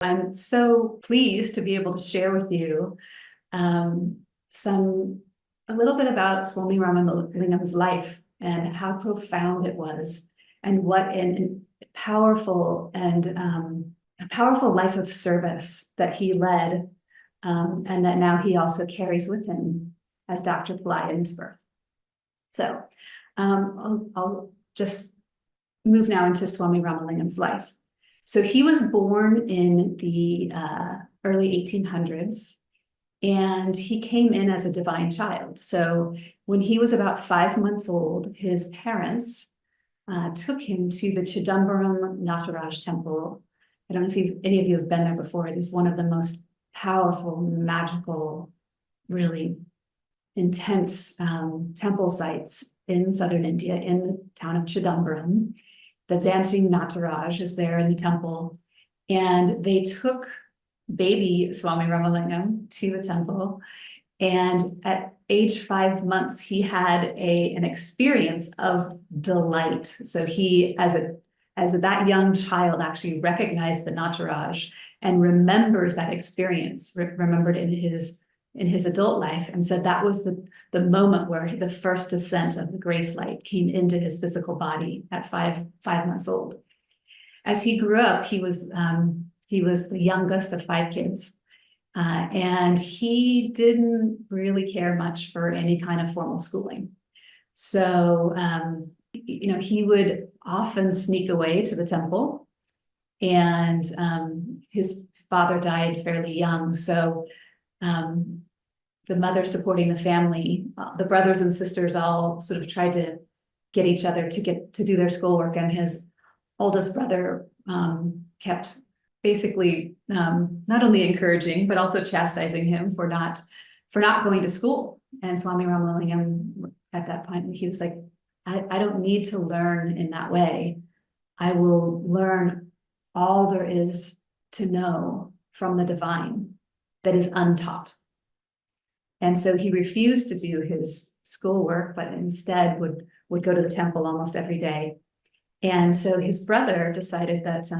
I'm so pleased to be able to share with you a little bit about Swami Ramalingam's life and how profound it was, and what a powerful life of service that he led, and that now he also carries with him as Dr. Pillai in his birth. So I'll just move now into Swami Ramalingam's life. So he was born in the early 1800s, and he came in as a divine child. So when he was about 5 months old, his parents took him to the Chidambaram Nataraja Temple. I don't know if any of you have been there before. It is one of the most powerful, magical, really intense temple sites in southern India, in the town of Chidambaram. The dancing Nataraj is there in the temple, and they took baby Swami Ramalingam to the temple, and at age 5 months he had an experience of delight. So he, as that young child, actually recognized the Nataraj and remembers that experience, remembered in his adult life, and said that was the moment where the first descent of the grace light came into his physical body at five months old. As he grew up, he was the youngest of 5 kids, and he didn't really care much for any kind of formal schooling. So he would often sneak away to the temple, and his father died fairly young, so the mother supporting the family, the brothers and sisters all sort of tried to get each other to do their schoolwork, and his oldest brother kept basically not only encouraging but also chastising him for not going to school. And Swami Ramalingam, at that point, he was like, I don't need to learn in that way. I will learn all there is to know from the divine that is untaught. And so he refused to do his schoolwork, but instead would go to the temple almost every day. And so his brother decided that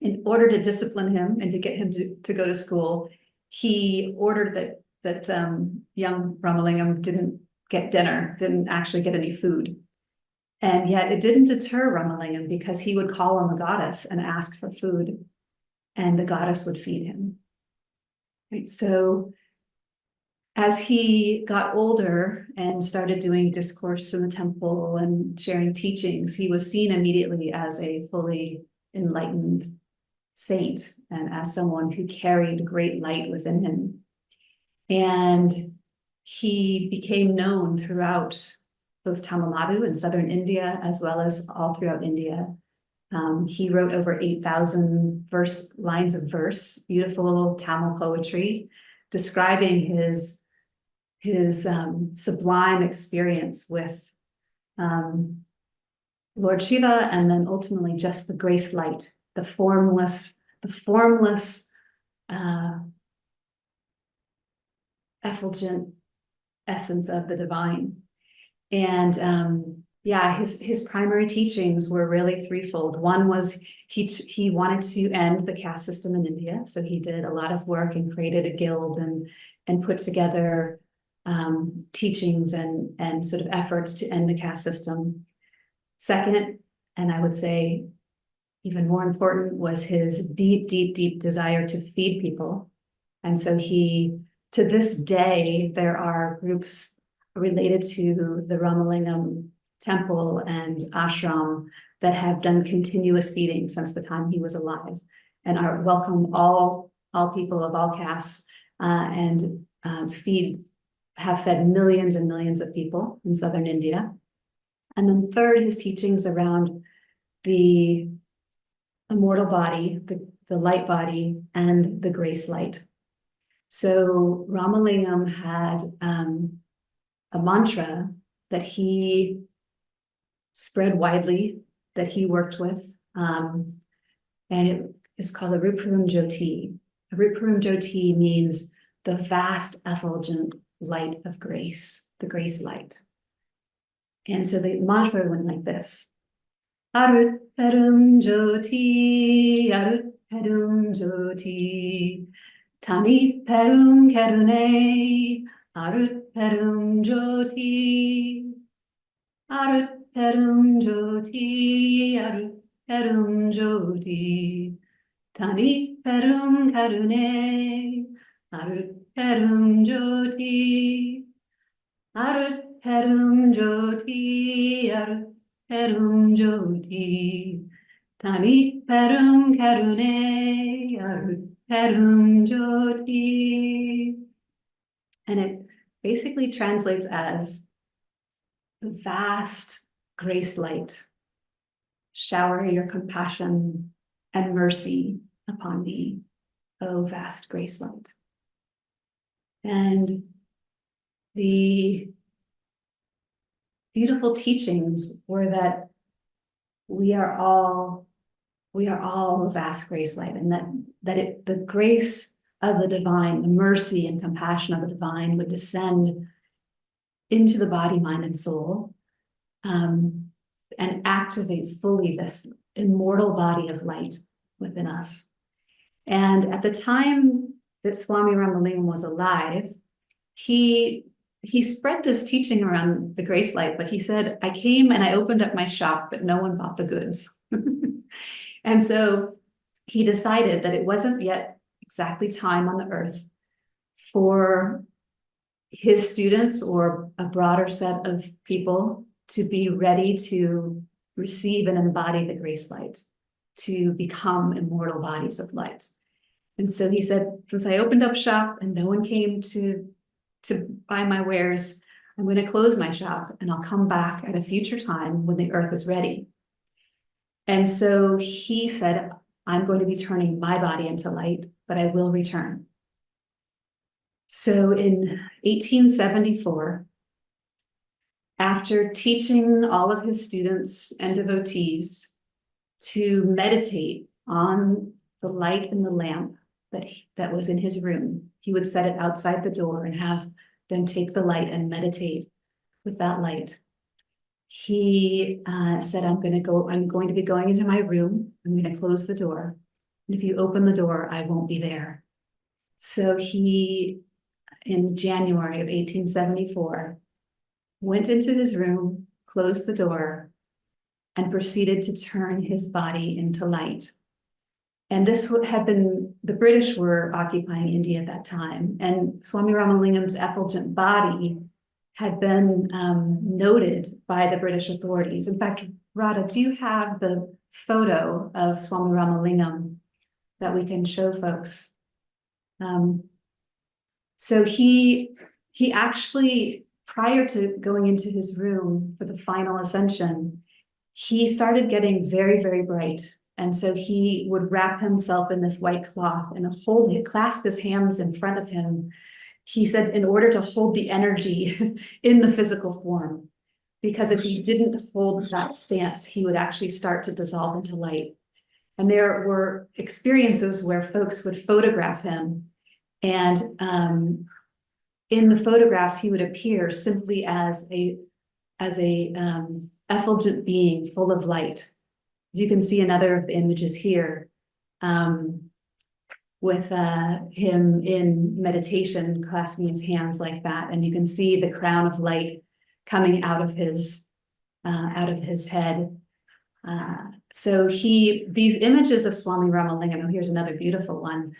in order to discipline him and to get him to go to school, he ordered that young Ramalingam didn't get dinner, didn't actually get any food. And yet it didn't deter Ramalingam, because he would call on the goddess and ask for food, and the goddess would feed him. Right? So as he got older and started doing discourse in the temple and sharing teachings, he was seen immediately as a fully enlightened saint and as someone who carried great light within him. And he became known throughout both Tamil Nadu and southern India, as well as all throughout India. He wrote over 8,000 lines of verse, beautiful Tamil poetry, describing his sublime experience with Lord Shiva, and then ultimately just the grace light, the formless effulgent essence of the divine. And his primary teachings were really threefold. One was he wanted to end the caste system in India, so he did a lot of work and created a guild and put together teachings and sort of efforts to end the caste system. Second, and I would say even more important, was his deep desire to feed people. And so to this day, there are groups related to the Ramalingam temple and ashram that have done continuous feeding since the time he was alive, and are welcome all people of all castes, and have fed millions and millions of people in southern India. And then third, his teachings around the immortal body, the light body, and the grace light. So Ramalingam had a mantra that he spread widely, that he worked with, and it is called Arut Perum Jyoti. Arut Perum Jyoti means the vast effulgent light of grace, the grace light. And so the mantra went like this: Arut Perum Jyoti, Arut Perum Jyoti, Tani Perum Karune, Arut Perum Jyoti, Arut Perum Jyoti, Arut Perum Jyoti, Tani Perum Karune, Arut Perum Jyoti, Arut Perum Jyoti, Arut Perum Jyoti, Tani Perum Karune, Arut Perum Jyoti. And it basically translates as the vast grace light. Shower your compassion and mercy upon me, O vast grace light. And the beautiful teachings were that we are all a vast grace light, and the grace of the divine, the mercy and compassion of the divine would descend into the body, mind, and soul, and activate fully this immortal body of light within us. And at the time that Swami Ramalingam was alive, he spread this teaching around the grace light, but he said, I came and I opened up my shop, but no one bought the goods. And so he decided that it wasn't yet exactly time on the earth for his students or a broader set of people to be ready to receive and embody the grace light, to become immortal bodies of light. And so he said, since I opened up shop and no one came to buy my wares, I'm going to close my shop and I'll come back at a future time when the earth is ready. And so he said, I'm going to be turning my body into light, but I will return. So in 1874, after teaching all of his students and devotees to meditate on the light in the lamp that was in his room, he would set it outside the door and have them take the light and meditate with that light. He said, I'm going to be going into my room. I'm going to close the door. And if you open the door, I won't be there. So he, in January of 1874, went into his room, closed the door, and proceeded to turn his body into light. And this had been, the British were occupying India at that time, and Swami Ramalingam's effulgent body had been noted by the British authorities. In fact, Radha, do you have the photo of Swami Ramalingam that we can show folks? So he actually, prior to going into his room for the final ascension, he started getting very, very bright. And so he would wrap himself in this white cloth and clasp his hands in front of him. He said, in order to hold the energy in the physical form, because if he didn't hold that stance, he would actually start to dissolve into light. And there were experiences where folks would photograph him, and in the photographs, he would appear simply as a effulgent being full of light. You can see another of the images here, with him in meditation, clasping his hands like that, and you can see the crown of light coming out of his head. So these images of Swami Ramalingam, oh, here's another beautiful one.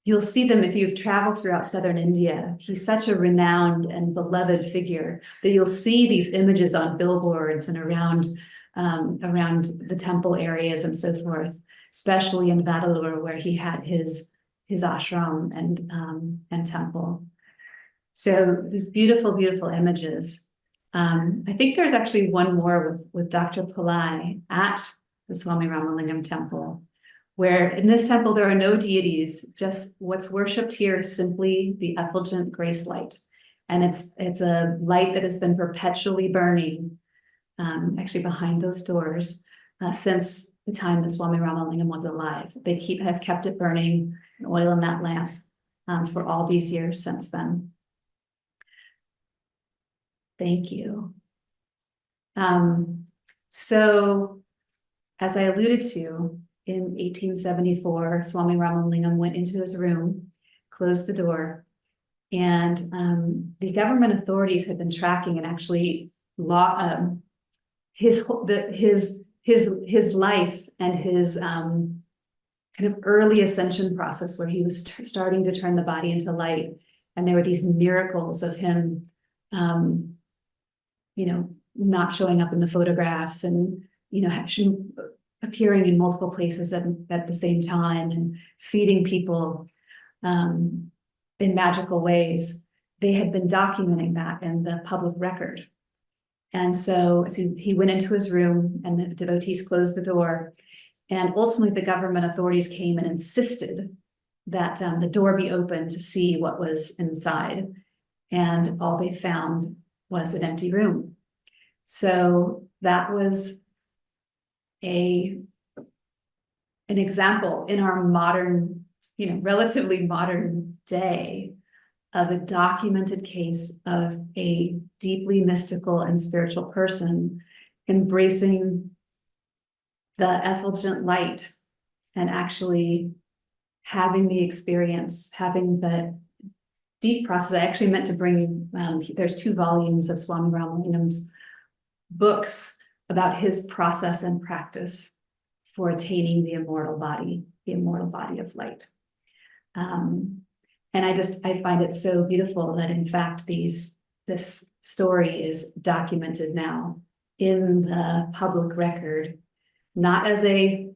You'll see them if you've traveled throughout southern India. He's such a renowned and beloved figure that you'll see these images on billboards and around the temple areas and so forth, especially in Vadalur, where he had his ashram and temple. So these beautiful, beautiful images. I think there's actually one more with Dr. Pillai at the Swami Ramalingam temple, where in this temple there are no deities, just what's worshipped here is simply the effulgent grace light. And it's a light that has been perpetually burning, actually behind those doors, since the time that Swami Ramalingam was alive. They have kept it burning, oil in that lamp, for all these years since then. Thank you. So, as I alluded to, in 1874, Swami Ramalingam went into his room, closed the door, and the government authorities had been tracking and actually his life and his kind of early ascension process, where he was starting to turn the body into light, and there were these miracles of him, not showing up in the photographs, and appearing in multiple places at the same time, and feeding people in magical ways. They had been documenting that in the public record. And so as he went into his room, and the devotees closed the door, and ultimately the government authorities came and insisted that the door be opened to see what was inside. And all they found was an empty room. So that was an example in our modern, relatively modern day, of a documented case of a deeply mystical and spiritual person embracing the effulgent light and actually having the experience, having the deep process. I actually meant to bring, there's 2 volumes of Swami Ramalingam's books about his process and practice for attaining the immortal body of light. And I find it so beautiful that in fact this story is documented now in the public record, not as a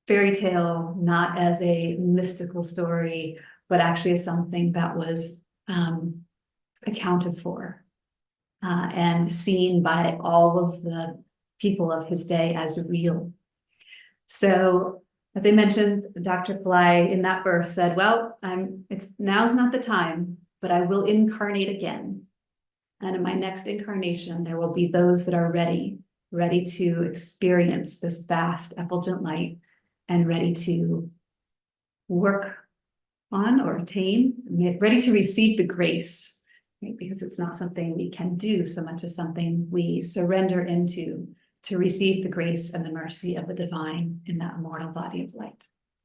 fairy tale, not as a mystical story, but actually as something that was accounted for and seen by all of the people of his day as real. So, as I mentioned, Dr. Pillai in that birth said, well, now's not the time, but I will incarnate again. And in my next incarnation, there will be those that are ready to experience this vast effulgent light, and ready to work on or attain, ready to receive the grace, right? Because it's not something we can do so much as something we surrender into, to receive the grace and the mercy of the divine in that immortal body of light.